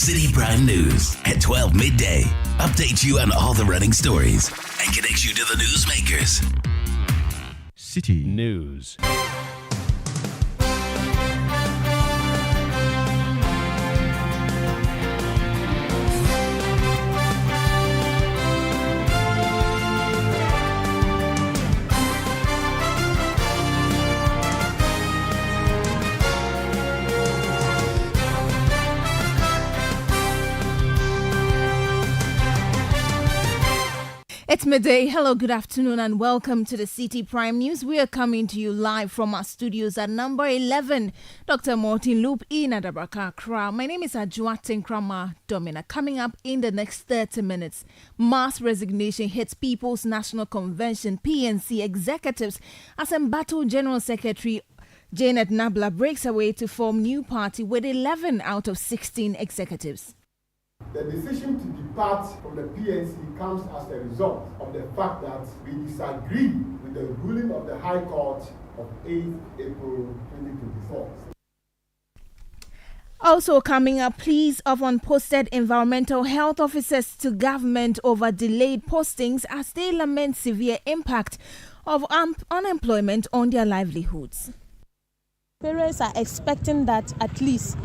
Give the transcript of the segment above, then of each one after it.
Citi Prime News at 12 midday. Update you on all the running stories and connects you to the newsmakers. Citi News. It's midday. Hello, good afternoon, and welcome to the Citi Prime News. We are coming to you live from our studios at number 11, Dr. Martin Loop in Adabraka, Accra. My name is Ajuatin Krama Domina. Coming up in the next 30 minutes, mass resignation hits People's National Convention (PNC) executives as Embattled General Secretary Janet Nabla breaks away to form new party with 11 out of 16 executives. The decision to depart from the PNC comes as a result of the fact that we disagree with the ruling of the High Court of 8th April 2024. Also coming up, pleas of unposted environmental health officers to government over delayed postings as they lament severe impact of unemployment on their livelihoods. Parents are expecting that at least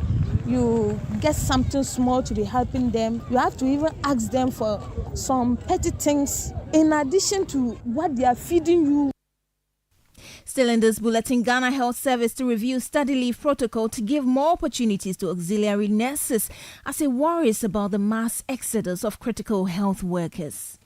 you get something small to be helping them. You have to even ask them for some petty things in addition to what they are feeding you. Still in this bulletin, Ghana Health Service to review study leave protocol to give more opportunities to auxiliary nurses as it worries about the mass exodus of critical health workers.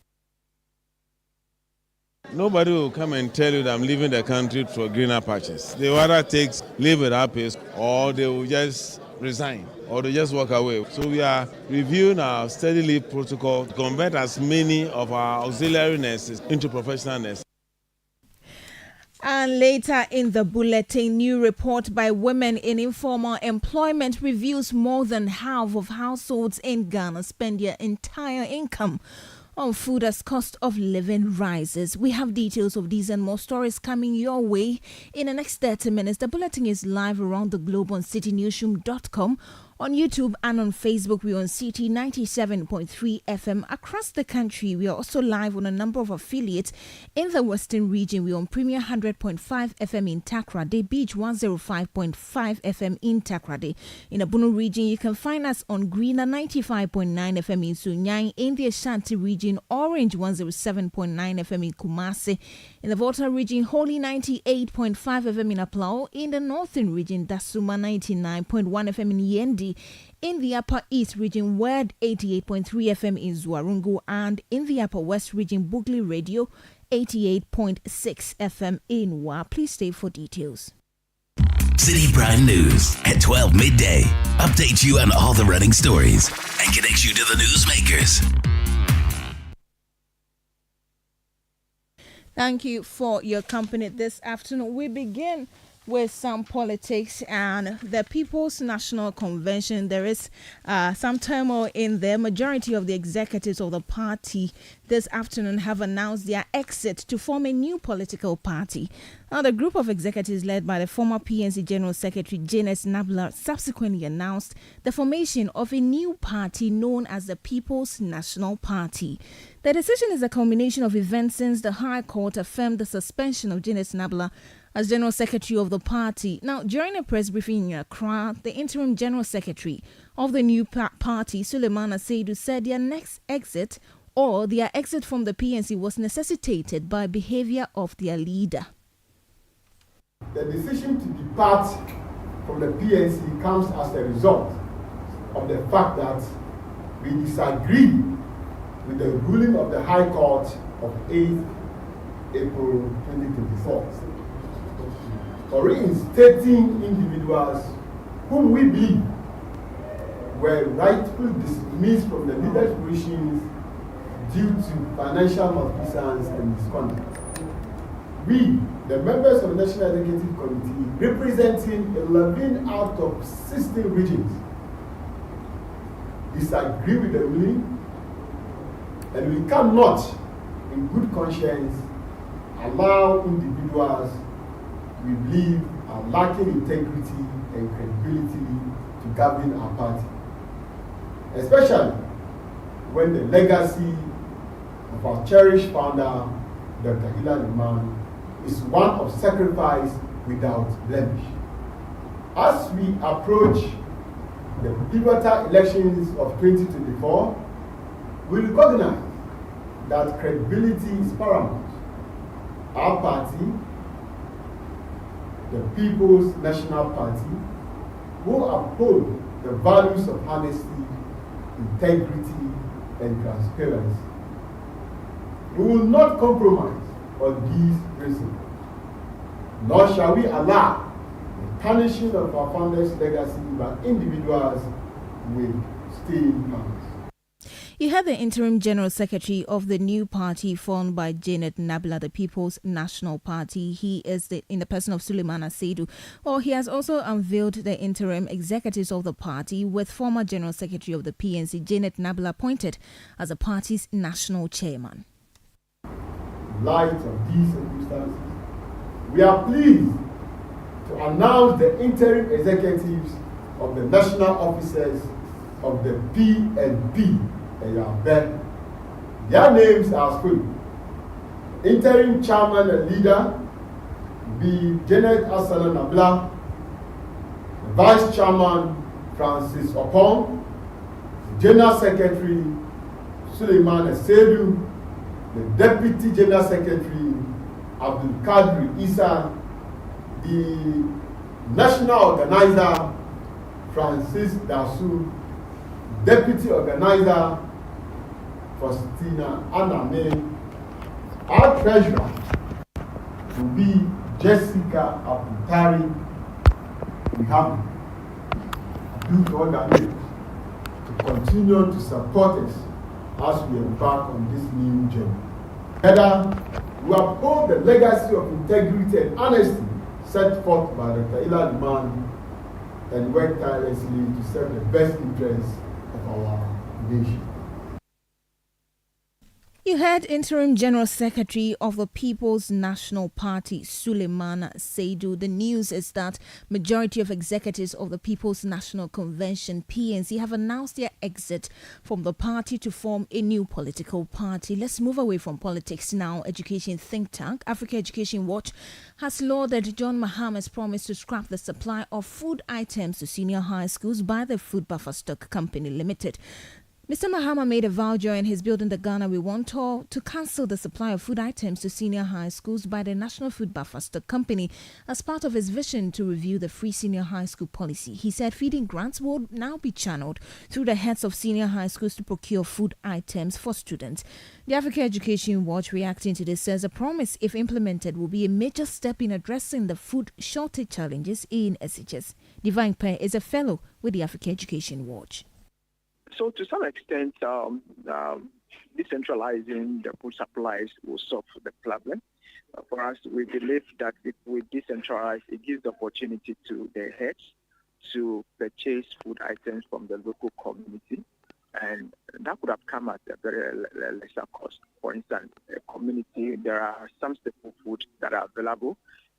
Nobody will come and tell you that I'm leaving the country for greener patches. They will either take leave without pay or they will just resign or they just walk away. So we are reviewing our study leave protocol to convert as many of our auxiliary nurses into professional nurses. And later in the bulletin, new report by Women in Informal Employment reveals more than half of households in Ghana spend their entire income on food as cost of living rises. We have details of these and more stories coming your way in the next 30 minutes. The bulletin is live around the globe on citinewsroom.com. On YouTube and on Facebook, we're on Citi 97.3 FM. Across the country, we are also live on a number of affiliates. In the Western region, we're on Premier 100.5 FM in Takoradi, Beach 105.5 FM in Takoradi. In the Bunu region, you can find us on Greener 95.9 FM in Sunyang. In the Ashanti region, Orange 107.9 FM in Kumasi. In the Volta region, Holy 98.5 FM in Aplao. In the Northern region, Dasuma 99.1 FM in Yendi. In the Upper East region, Word 88.3 FM in Zuarungu, and in the Upper West region, Bugli Radio 88.6 FM in Wa. Please stay for details. Citi Prime News at 12 midday. Update you on all the running stories and connects you to the newsmakers. Thank you for your company this afternoon. We begin with some politics and the People's National Convention. There is some turmoil in there. Majority of the executives of the party this afternoon have announced their exit to form a new political party. Now, the group of executives led by the former PNC General Secretary Janet Nabla subsequently announced the formation of a new party known as the People's National Party. The decision is a culmination of events since the High Court affirmed the suspension of Janet Nabla as General Secretary of the party. Now, during a press briefing in Accra, the interim General Secretary of the new party, Suleiman Aseidu, said their next exit or their exit from the PNC was necessitated by behavior of their leader. The decision to depart from the PNC comes as a result of the fact that we disagree with the ruling of the High Court of 8th April 2024. For reinstating individuals whom we believe were rightfully dismissed from the leadership positions due to financial malfeasance and misconduct. We, the members of the National Executive Committee, representing 11 out of 16 regions, disagree with the ruling, and we cannot, in good conscience, allow individuals we believe are lacking integrity and credibility to govern our party. especially when the legacy of our cherished founder, Dr. Hilary Liman, is one of sacrifice without blemish. As we approach the pivotal elections of 2024, we recognize that credibility is paramount. Our party, the People's National Party, will uphold the values of honesty, integrity, and transparency. We will not compromise on these principles, nor shall we allow the tarnishing of our founders' legacy by individuals with stained hands. You heard the interim general secretary of the new party formed by Janet Nabila, the People's National Party. He is in the person of Suleiman Saidu. He has also unveiled the interim executives of the party, with former general secretary of the PNC, Janet Nabila, appointed as the party's national chairman. In light of these circumstances, we are pleased to announce the interim executives of the national officers of the PNP. Their names are as follows. Interim chairman and leader be Janet Asana Nabila, vice chairman Francis Opon, general secretary Suleiman Saidu, the deputy general secretary Abdul Kadri Isa, the national organizer Francis Dasu, deputy organizer Faustina Aname. Our treasurer will be Jessica Aputari. We have to continue to support us as we embark on this new journey. Together, we uphold the legacy of integrity and honesty set forth by Dr. Hilary Liman and work tirelessly to serve the best interests of our nation. You heard interim general secretary of the People's National Party, Suleiman Saidu. The news is that majority of executives of the People's National Convention, PNC, have announced their exit from the party to form a new political party. Let's move away from politics now. Education think tank Africa Education Watch has lauded John Mahama's promise to scrap the supply of food items to senior high schools by the Food Buffer Stock Company Limited. Mr. Mahama made a vow during his Building the Ghana We Want tour to cancel the supply of food items to senior high schools by the National Food Buffer Stock Company as part of his vision to review the free senior high school policy. He said feeding grants will now be channeled through the heads of senior high schools to procure food items for students. The Africa Education Watch, reacting to this, says a promise, if implemented, will be a major step in addressing the food shortage challenges in SHS. Divine Pair is a fellow with the Africa Education Watch. So to some extent, decentralizing the food supplies will solve the problem. For us, we believe that if we decentralize, it gives the opportunity to the heads to purchase food items from the local community, and that could have come at a very lesser cost. For instance, a community, there are some staple foods that are available.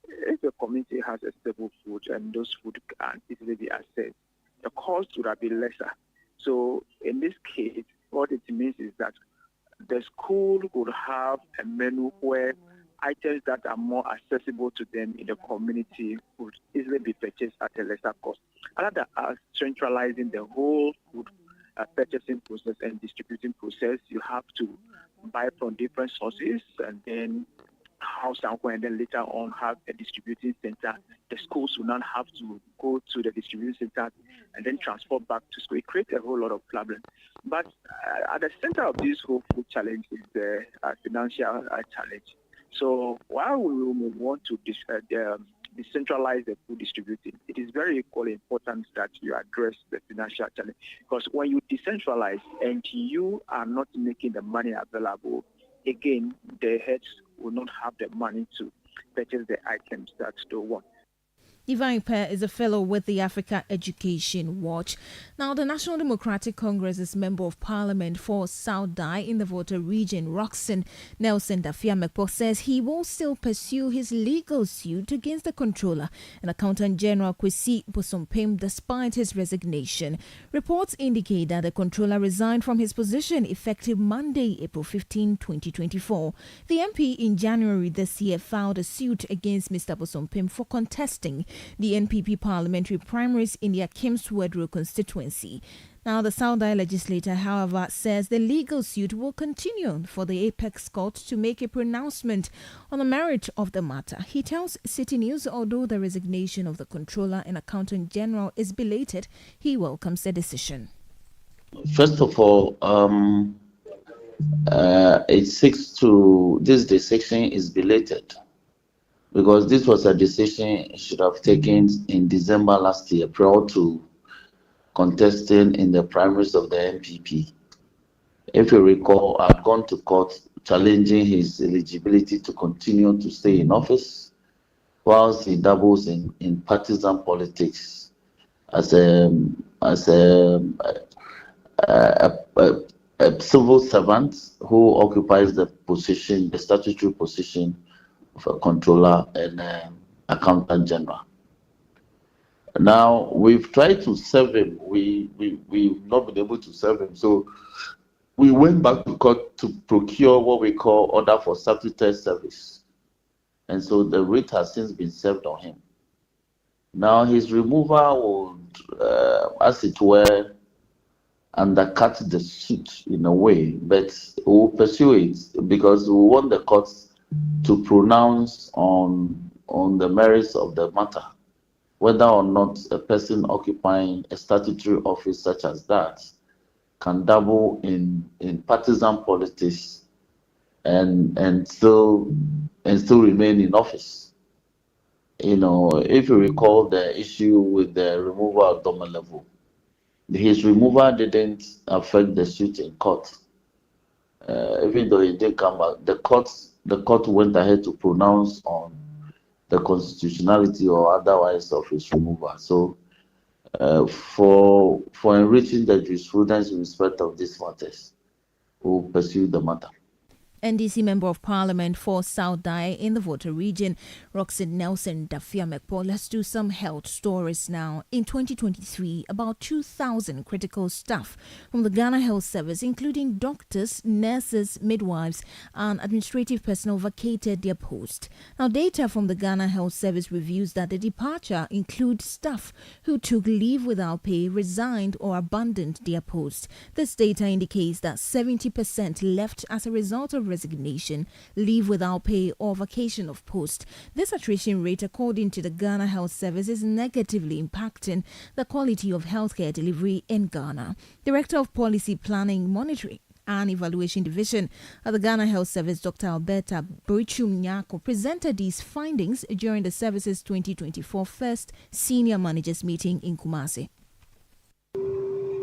If a community has a staple food and those food can easily be accessed, the cost would have been lesser. So in this case, what it means is that the school would have a menu where items that are more accessible to them in the community would easily be purchased at a lesser cost. Other than centralizing the whole food purchasing process and distributing process, you have to buy from different sources and then house somewhere, and then later on have a distributing center. The schools will not have to go to the distributing center and then transport back to school. It creates a whole lot of problems. But at the center of this whole food challenge is the financial challenge. So while we want to decentralize the food distributing, it is very equally important that you address the financial challenge. Because when you decentralize and you are not making the money available, again, the heads will not have the money to purchase the items that they want. Divine Pair is a fellow with the Africa Education Watch. Now, the National Democratic Congress's Member of Parliament for South Dai in the Volta region, Roxanne Nelson Dafiamekpo, says he will still pursue his legal suit against the Controller and Accountant General Kwesi Bosompem despite his resignation. Reports indicate that the Controller resigned from his position effective Monday, April 15, 2024. The MP in January this year filed a suit against Mr. Bosompem for contesting the NPP parliamentary primaries in the Akim Swedru constituency. Now, the South Dai legislator, however, says the legal suit will continue for the Apex Court to make a pronouncement on the merit of the matter. He tells City News, although the resignation of the Controller and Accountant General is belated, he welcomes the decision. First of all, this decision is belated because this was a decision he should have taken in December last year prior to contesting in the primaries of the NPP. If you recall, I've gone to court challenging his eligibility to continue to stay in office whilst he dabbles in partisan politics as a civil servant who occupies the statutory position of a Controller and Accountant General. Now, we've tried to serve him. We've not been able to serve him. So we went back to court to procure what we call order for statutory service. And so the writ has since been served on him. Now, his removal would, as it were, undercut the suit in a way, but we'll pursue it because we want the courts to pronounce on the merits of the matter, whether or not a person occupying a statutory office such as that can dabble in partisan politics and still remain in office. You know, if you recall the issue with the removal of Domelevo, his removal didn't affect the suit in court. Even though it didn't come back, the court went ahead to pronounce on the constitutionality or otherwise of his removal. So, for enriching the jurisprudence in respect of these matters, we'll pursue the matter. NDC Member of Parliament for South Dai in the Volta region, Roxanne Nelson Dafiamekpo. Let's do some health stories now. In 2023, about 2,000 critical staff from the Ghana Health Service, including doctors, nurses, midwives, and administrative personnel, vacated their post. Now, data from the Ghana Health Service reveals that the departure includes staff who took leave without pay, resigned, or abandoned their post. This data indicates that 70% left as a result of resignation, leave without pay, or vacation of post. This attrition rate, according to the Ghana Health Service, is negatively impacting the quality of healthcare delivery in Ghana. Director of Policy Planning, Monitoring and Evaluation Division at the Ghana Health Service, Dr. Alberta Borichum-Nyako, presented these findings during the service's 2024 first senior managers meeting in Kumasi.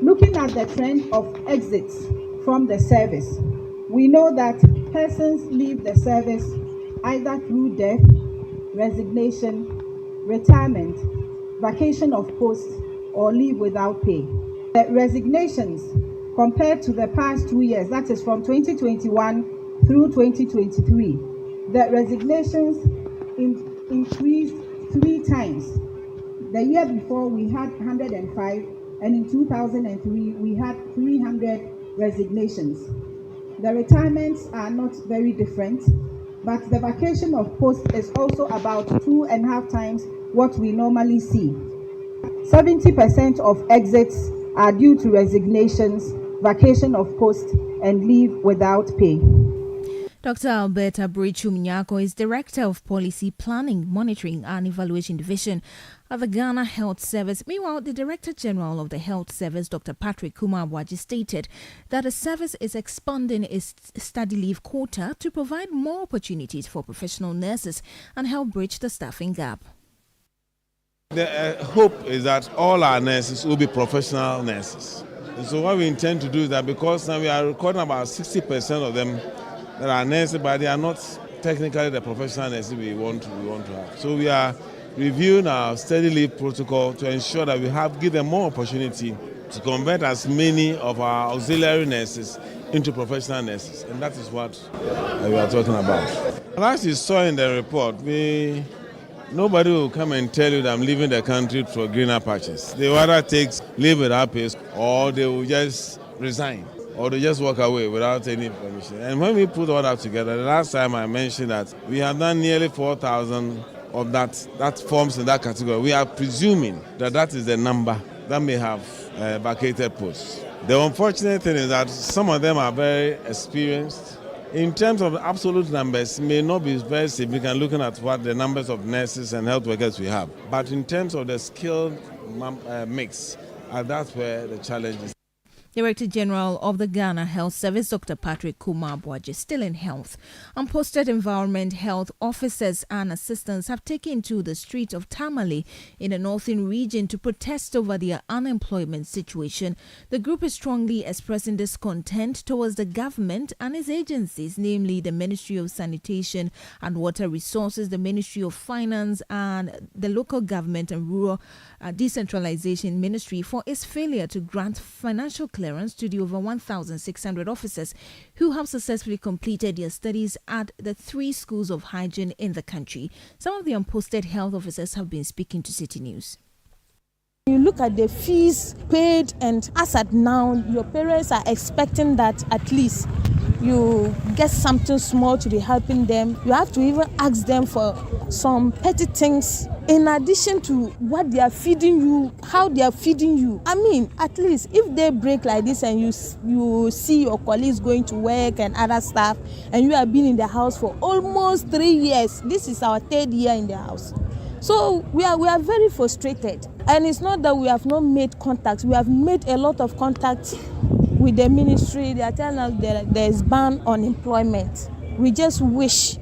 Looking at the trend of exits from the service, we know that persons leave the service either through death, resignation, retirement, vacation of post, or leave without pay. The resignations compared to the past 2 years, that is from 2021 through 2023, the resignations increased 3 times. The year before we had 105, and in 2003 we had 300 resignations. The retirements are not very different, but the vacation of post is also about 2.5 times what we normally see. 70% of exits are due to resignations, vacation of post, and leave without pay. Dr. Alberta Borichum-Nyako is Director of Policy Planning, Monitoring and Evaluation Division at the Ghana Health Service. Meanwhile, the Director General of the Health Service, Dr. Patrick Kumar-Waji, stated that the service is expanding its study leave quota to provide more opportunities for professional nurses and help bridge the staffing gap. The hope is that all our nurses will be professional nurses. And so what we intend to do is that because now we are recording about 60% of them that are nurses, but they are not technically the professional nurses we want to have. So we are reviewing our steady leave protocol to ensure that we give them more opportunity to convert as many of our auxiliary nurses into professional nurses. And that is what we are talking about. As you saw in the report, nobody will come and tell you that I'm leaving the country for greener patches. They will either take leave without pay, or they will just resign, or they just walk away without any permission. And when we put all that together, the last time I mentioned that we have done nearly 4,000 of that forms in that category. We are presuming that is the number that may have vacated posts. The unfortunate thing is that some of them are very experienced. In terms of absolute numbers, may not be very significant looking at what the numbers of nurses and health workers we have. But in terms of the skilled mix, that's where the challenge is. Director General of the Ghana Health Service, Dr. Patrick Kumar-Boaji, still in health. Unposted environment health officers and assistants have taken to the street of Tamale in the northern region to protest over their unemployment situation. The group is strongly expressing discontent towards the government and its agencies, namely the Ministry of Sanitation and Water Resources, the Ministry of Finance, and the Local Government and Rural Decentralization Ministry for its failure to grant financial clearance to the over 1,600 officers who have successfully completed their studies at the 3 schools of hygiene in the country. Some of the unposted health officers have been speaking to Citi News. You look at the fees paid, and as at now, your parents are expecting that at least you get something small to be helping them. You have to even ask them for some petty things in addition to what they are feeding you, how they are feeding you. I mean, at least if they break like this and you see your colleagues going to work and other stuff, and you have been in the house for almost 3 years. This is our 3rd year in the house. So we are very frustrated. And it's not that we have not made contacts. We have made a lot of contacts with the ministry. They are telling us there is ban on employment. We just wish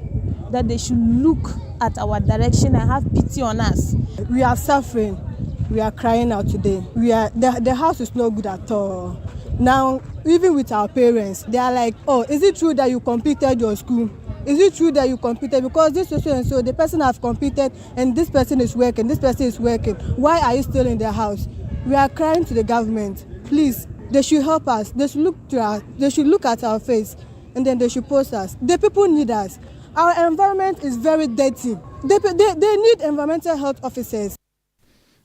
that they should look at our direction and have pity on us. We are suffering. We are crying out today. The house is not good at all. Now, even with our parents, they are like, oh, is it true that you completed your school? Is it true that you competed? Because this is so and so, the person has competed and this person is working, this person is working. Why are you still in the house? We are crying to the government. Please, they should help us. They should look at our face, and then they should post us. The people need us. Our environment is very dirty. They need environmental health officers.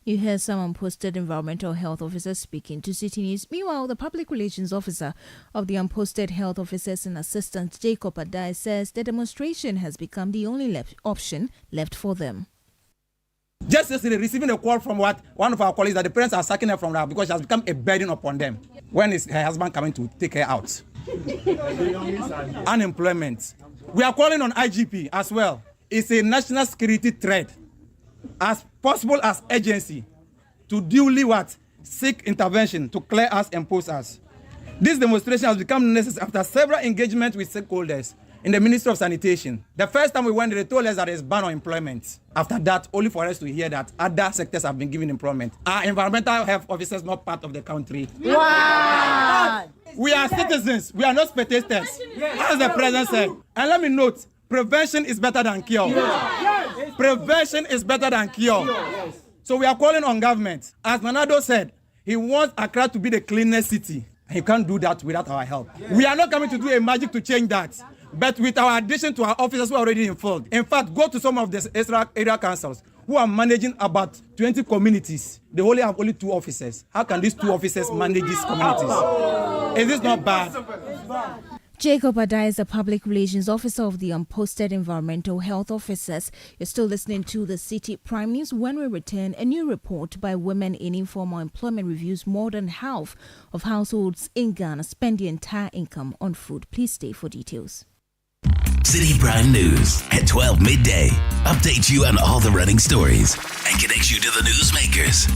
You hear some unposted environmental health officers speaking to Citi News. Meanwhile, the public relations officer of the unposted health officers and assistants, Jacob Adai, says the demonstration has become the only option left for them. Just yesterday, receiving a call from one of our colleagues that the parents are sacking her from her because she has become a burden upon them. When is her husband coming to take her out? Unemployment. We are calling on IGP as well. It's a national security threat. As possible as agency to duly seek intervention to clear us and post us. This demonstration has become necessary after several engagements with stakeholders in the Ministry of Sanitation. The first time we went, they told us that there's ban on employment. After that, only for us to hear that other sectors have been given employment. Are environmental health officers not part of the country? Wow. We are citizens. We are not spectators. As the president said. And let me note, prevention is better than cure. Prevention is better than cure. So we are calling on government. As Nanado said, he wants Accra to be the cleanest city. And he can't do that without our help. We are not coming to do a magic to change that. But with our addition to our officers who are already involved. In fact, go to some of the area councils who are managing about 20 communities. They only have 2 officers. How can these 2 officers manage these communities? Is this not bad? Jacob Adai is the public relations officer of the unposted environmental health officers. You're still listening to the Citi Prime News. When we return, a new report by Women in Informal Employment reviews more than half of households in Ghana spend the entire income on food. Please stay for details. Citi Prime News at 12 midday. Update you on all the running stories and connect you to the newsmakers.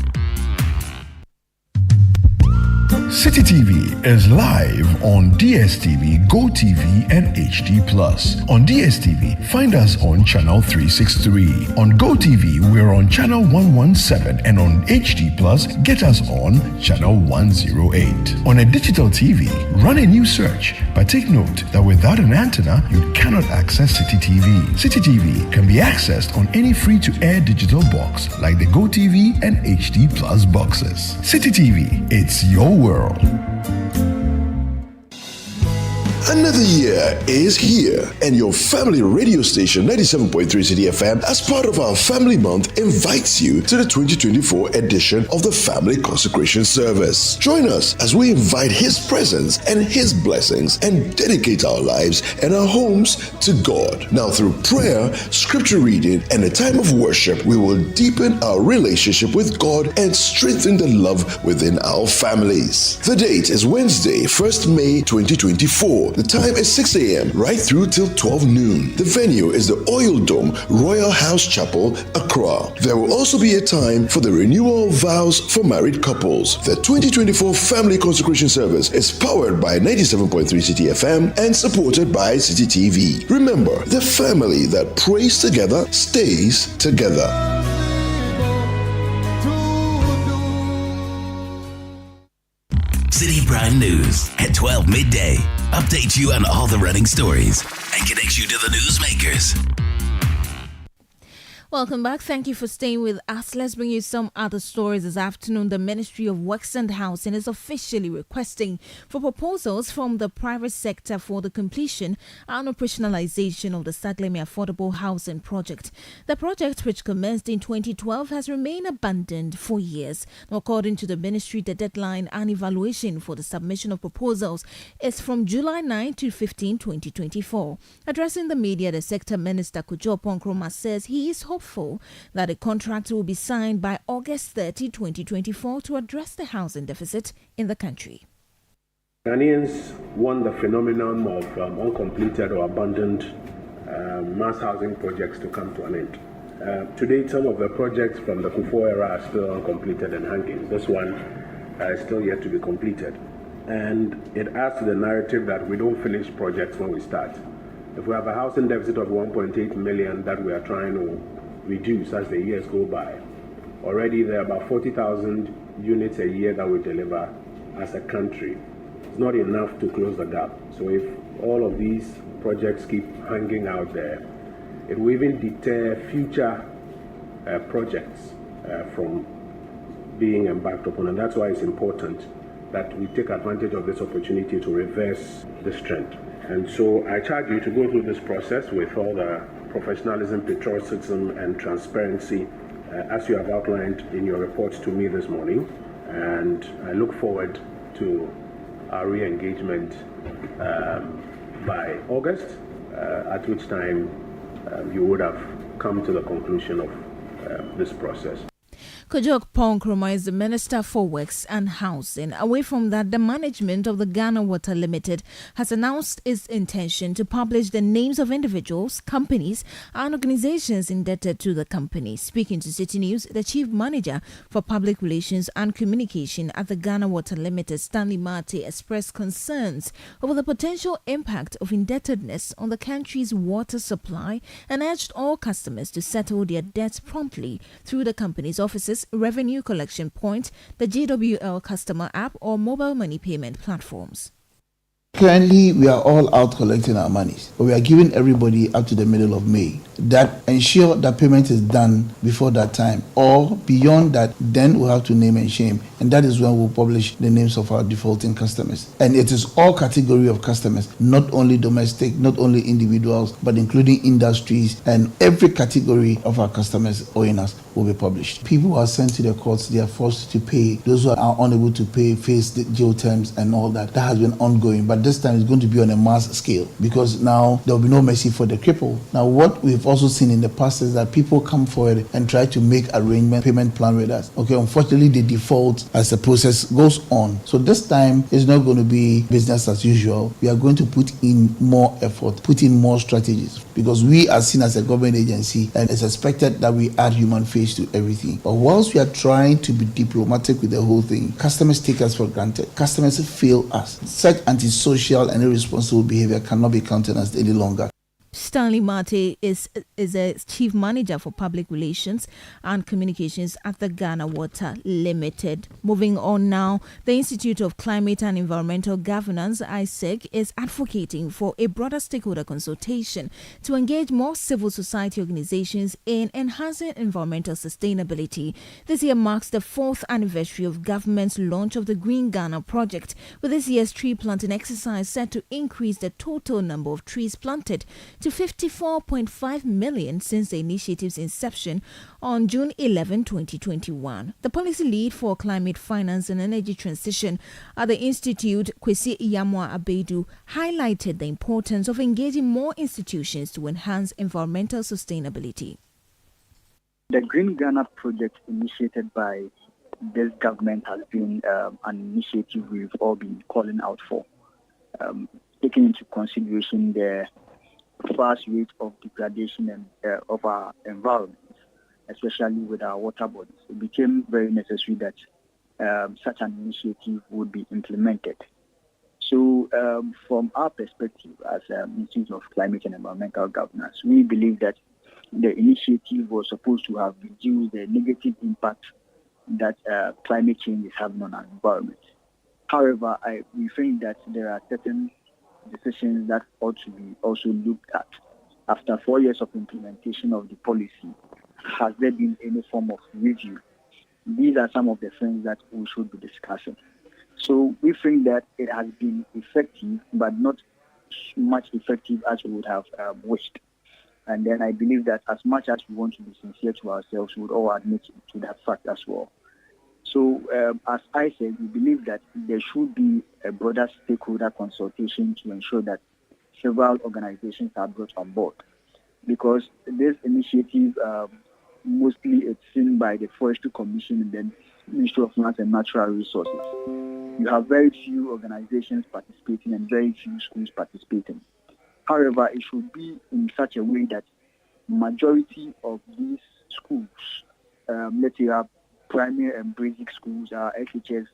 Citi TV is live on DSTV, GoTV, and HD+. On DSTV, find us on channel 363. On GoTV, we're on channel 117, and on HD+, get us on channel 108. On a digital TV, run a new search, but take note that without an antenna, you cannot access Citi TV. Citi TV can be accessed on any free-to-air digital box like the GoTV and HD+ boxes. Citi TV, it's your world. Another year is here, and your family radio station 97.3 Citi FM, as part of our Family Month, invites you to the 2024 edition of the Family Consecration Service. Join us as we invite His presence and His blessings and dedicate our lives and our homes to God. Now, through prayer, scripture reading, and a time of worship, we will deepen our relationship with God and strengthen the love within our families. The date is Wednesday, 1st May 2024. The time is 6 a.m. right through till 12 noon. The venue is the Oil Dome Royal House Chapel, Accra. There will also be a time for the renewal of vows for married couples. The 2024 Family Consecration Service is powered by 97.3 Citi FM and supported by Citi TV. Remember, the family that prays together stays together. Citi Prime News at 12 midday. Update you on all the running stories and connect you to the newsmakers. Welcome back. Thank you for staying with us. Let's bring you some other stories this afternoon. The Ministry of Works and Housing is officially requesting for proposals from the private sector for the completion and operationalization of the Saglemi Affordable Housing Project. The project, which commenced in 2012, has remained abandoned for years. According to the ministry, the deadline and evaluation for the submission of proposals is from July 9 to 15, 2024. Addressing the media, the sector minister Kojo Ponkroma says he is hopeful that a contract will be signed by August 30, 2024 to address the housing deficit in the country. Ghanaians want the phenomenon of uncompleted or abandoned mass housing projects to come to an end. To date, some of the projects from the Kufuor era are still uncompleted and hanging. This one is still yet to be completed. And it adds to the narrative that we don't finish projects when we start. If we have a housing deficit of 1.8 million that we are trying to reduce as the years go by, already there are about 40,000 units a year that we deliver as a country. It's not enough to close the gap. So if all of these projects keep hanging out there, it will even deter future projects from being embarked upon. And that's why it's important that we take advantage of this opportunity to reverse this trend. And so I charge you to go through this process with all the professionalism, patriotism, and transparency as you have outlined in your report to me this morning. And I look forward to our re-engagement by August, at which time you would have come to the conclusion of this process. Kojo Ponkroma is the Minister for Works and Housing. Away from that, the management of the Ghana Water Limited has announced its intention to publish the names of individuals, companies and organizations indebted to the company. Speaking to Citi News, the Chief Manager for Public Relations and Communication at the Ghana Water Limited, Stanley Mate, expressed concerns over the potential impact of indebtedness on the country's water supply and urged all customers to settle their debts promptly through the company's offices, revenue collection point, the GWL customer app or mobile money payment platforms. Currently, we are all out collecting our monies, but we are giving everybody up to the middle of May. That ensure that payment is done before that time, or beyond that, then we'll have to name and shame, and that is when we'll publish the names of our defaulting customers. And it is all category of customers, not only domestic, not only individuals, but including industries, and every category of our customers owing us will be published. People who are sent to the courts, they are forced to pay. Those who are unable to pay face the jail terms and all that. That has been ongoing, but this time it's going to be on a mass scale, because now there will be no mercy for the cripple. Now what we've we've also seen in the past is that people come forward and try to make arrangement payment plan with us. Okay, unfortunately, they default as the process goes on. So this time is not going to be business as usual. We are going to put in more effort, put in more strategies, because we are seen as a government agency and it's expected that we add human face to everything. But whilst we are trying to be diplomatic with the whole thing, customers take us for granted. Customers fail us. Such antisocial and irresponsible behavior cannot be countenanced any longer. Stanley Mate is a chief manager for public relations and communications at the Ghana Water Limited. Moving on now, the Institute of Climate and Environmental Governance, ISEG, is advocating for a broader stakeholder consultation to engage more civil society organizations in enhancing environmental sustainability. This year marks the 4th anniversary of government's launch of the Green Ghana project, with this year's tree planting exercise set to increase the total number of trees planted to 54.5 million since the initiative's inception on June 11, 2021. The policy lead for climate finance and energy transition at the Institute, Kwesi Abedu, highlighted the importance of engaging more institutions to enhance environmental sustainability. The Green Ghana project initiated by this government has been an initiative we've all been calling out for, taking into consideration the fast rate of degradation and of our environment, especially with our water bodies. It became very necessary that such an initiative would be implemented. So from our perspective as Institute of Climate and Environmental Governance, we believe that the initiative was supposed to have reduced the negative impact that climate change is having on our environment. However, we think that there are certain decisions that ought to be also looked at. After 4 years of implementation of the policy, has there been any form of review? These are some of the things that we should be discussing. So we think that it has been effective, but not much effective as we would have wished. And then I believe that as much as we want to be sincere to ourselves, we would all admit to that fact as well. So, as I said, we believe that there should be a broader stakeholder consultation to ensure that several organizations are brought on board. Because this initiative, mostly it's seen by the Forestry Commission and then Ministry of Lands and Natural Resources. You have very few organizations participating and very few schools participating. However, it should be in such a way that majority of these schools, let's say our primary and basic schools, our FHS,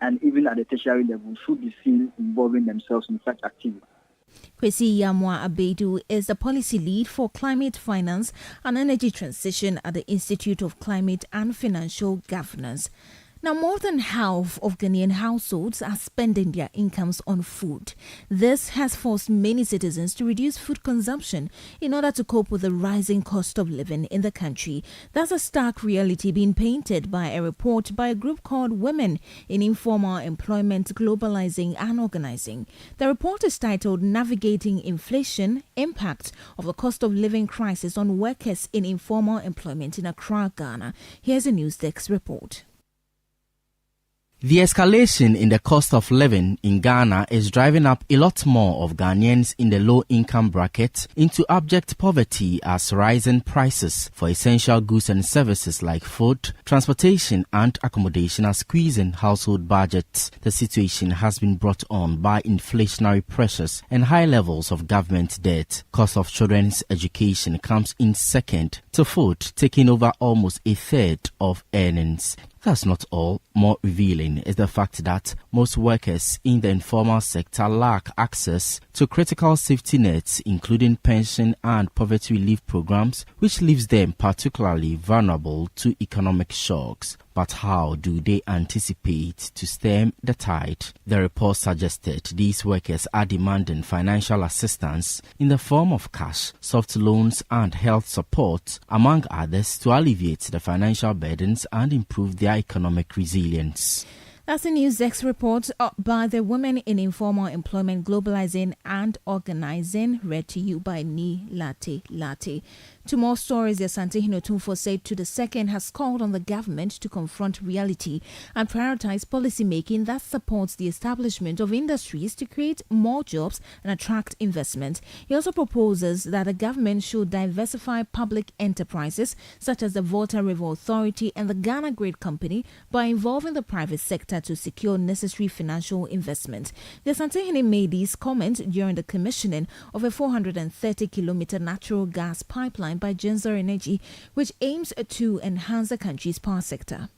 and even at the tertiary level, should be seen involving themselves in such activity. Kwesi Abedu is the policy lead for climate finance and energy transition at the Institute of Climate and Financial Governance. Now, more than half of Ghanaian households are spending their incomes on food. This has forced many citizens to reduce food consumption in order to cope with the rising cost of living in the country. That's a stark reality being painted by a report by a group called Women in Informal Employment, Globalizing and Organizing. The report is titled Navigating Inflation, Impact of the Cost of Living Crisis on Workers in Informal Employment in Accra, Ghana. Here's a Newsdesk report. The escalation in the cost of living in Ghana is driving up a lot more of Ghanaians in the low-income bracket into abject poverty as rising prices for essential goods and services like food, transportation and accommodation are squeezing household budgets. The situation has been brought on by inflationary pressures and high levels of government debt. Cost of children's education comes in second to food, taking over almost a third of earnings. That's not all. More revealing is the fact that most workers in the informal sector lack access to critical safety nets, including pension and poverty relief programs, which leaves them particularly vulnerable to economic shocks. But how do they anticipate to stem the tide? The report suggested these workers are demanding financial assistance in the form of cash, soft loans and health support, among others, to alleviate the financial burdens and improve their economic resilience. That's a Newsdesk report by the Women in Informal Employment, Globalizing and Organizing, read to you by Ni Latte. To more stories, the Asante Hinotumfo said to the second has called on the government to confront reality and prioritize policy making that supports the establishment of industries to create more jobs and attract investment. He also proposes that the government should diversify public enterprises such as the Volta River Authority and the Ghana Grid Company by involving the private sector to secure necessary financial investment. The Asante Hine made these comments during the commissioning of a 430-kilometer natural gas pipeline by Genzer Energy, which aims to enhance the country's power sector.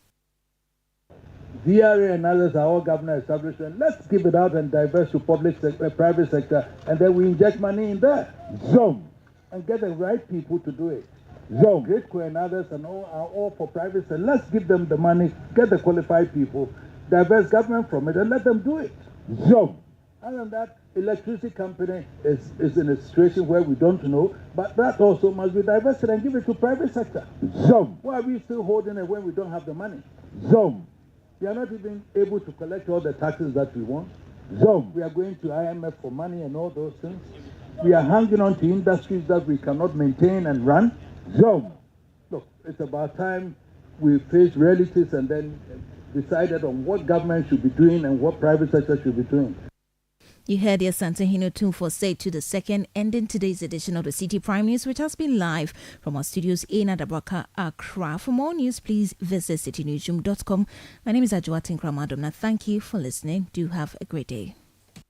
VRA and others are all government establishments. Let's give it out and divest to private sector, and then we inject money in there. Zoom. And get the right people to do it. Zoom. Gridco and others are all for private sector. Let's give them the money, get the qualified people, divest government from it, and let them do it. Zoom. Other than that, electricity company is in a situation where we don't know, but that also must be divested and give it to private sector. Zoom. Why are we still holding it when we don't have the money? Zoom. We are not even able to collect all the taxes that we want. Zoom. We are going to IMF for money and all those things. We are hanging on to industries that we cannot maintain and run. Zoom. Look, it's about time we face realities and then decided on what government should be doing and what private sector should be doing. You heard the Asante Hinotumfo say to the second, ending today's edition of the Citi Prime News, which has been live from our studios in Adabraka, Accra. For more news, please visit citynewsroom.com. My name is Ajuatin Kramadona. Thank you for listening. Do have a great day.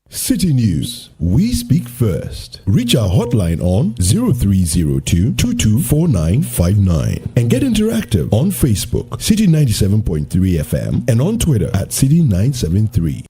City News. We speak first. Reach our hotline on 0302 224959 and get interactive on Facebook, Citi 97.3 FM, and on Twitter at Citi 973.